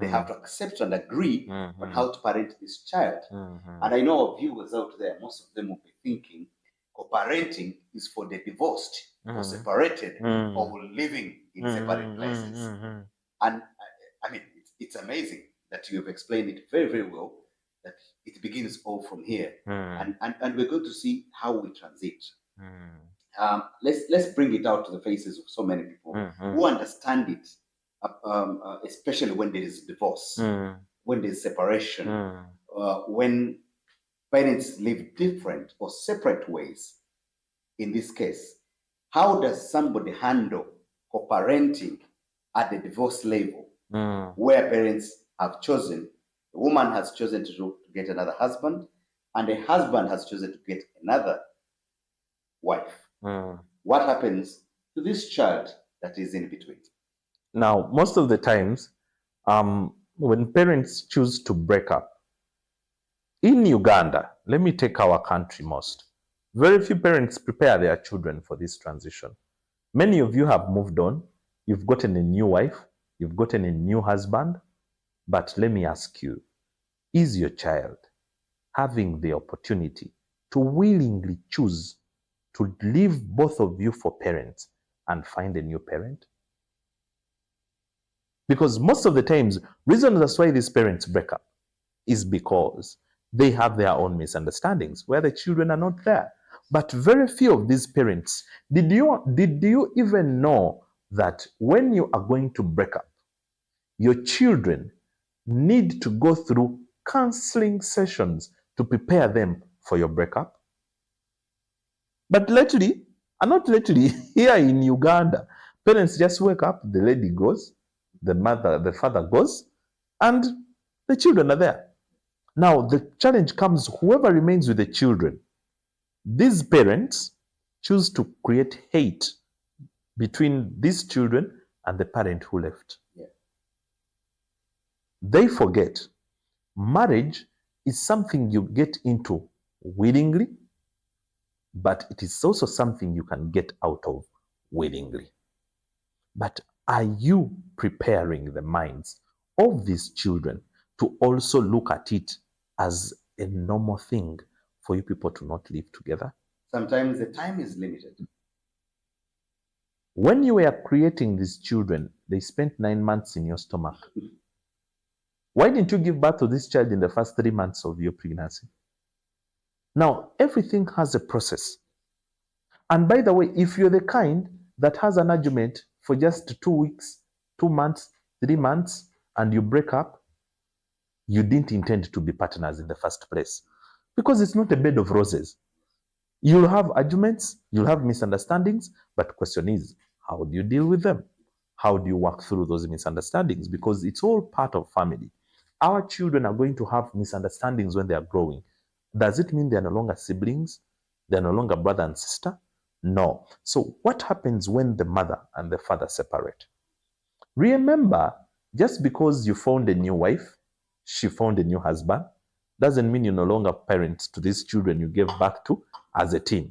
they have to accept and agree on how to parent this child. And I know viewers out there, most of them will be thinking co-parenting is for the divorced or separated or living in separate places. And I mean, it's amazing that you have explained it very, very well, that it begins all from here. And we're going to see how we transit. Let's bring it out to the faces of so many people who understand it, especially when there is divorce, when there's separation, when parents live different or separate ways. In this case, how does somebody handle co-parenting at the divorce level, where parents have chosen, the woman has chosen to get another husband, and the husband has chosen to get another wife? What happens to this child that is in between? Now, most of the times, when parents choose to break up, in Uganda, let me take our country most, very few parents prepare their children for this transition. Many of you have moved on, you've gotten a new wife, you've gotten a new husband, but let me ask you, is your child having the opportunity to willingly choose to leave both of you for parents and find a new parent? Because most of the times, reason that's why these parents break up is because they have their own misunderstandings where the children are not there. But very few of these parents, did you even know that when you are going to break up, your children need to go through counseling sessions to prepare them for your breakup? But lately, and not lately, here in Uganda, parents just wake up, the lady goes, the father goes, and the children are there. Now, the challenge comes, whoever remains with the children, these parents choose to create hate between these children and the parent who left. Yeah. They forget marriage is something you get into willingly, but it is also something you can get out of willingly. But are you preparing the minds of these children to also look at it as a normal thing for you people to not live together? Sometimes the time is limited. When you were creating these children, they spent 9 months in your stomach. Why didn't you give birth to this child in the first 3 months of your pregnancy? Now, everything has a process. And by the way, if you're the kind that has an argument for just 2 weeks, 2 months, 3 months, and you break up, you didn't intend to be partners in the first place. Because it's not a bed of roses. You'll have arguments, you'll have misunderstandings, but the question is, how do you deal with them? How do you work through those misunderstandings? Because it's all part of family. Our children are going to have misunderstandings when they are growing. Does it mean they're no longer siblings? They're no longer brother and sister? No. So what happens when the mother and the father separate? Remember, just because you found a new wife, she found a new husband, doesn't mean you're no longer parents to these children you gave birth to as a teen.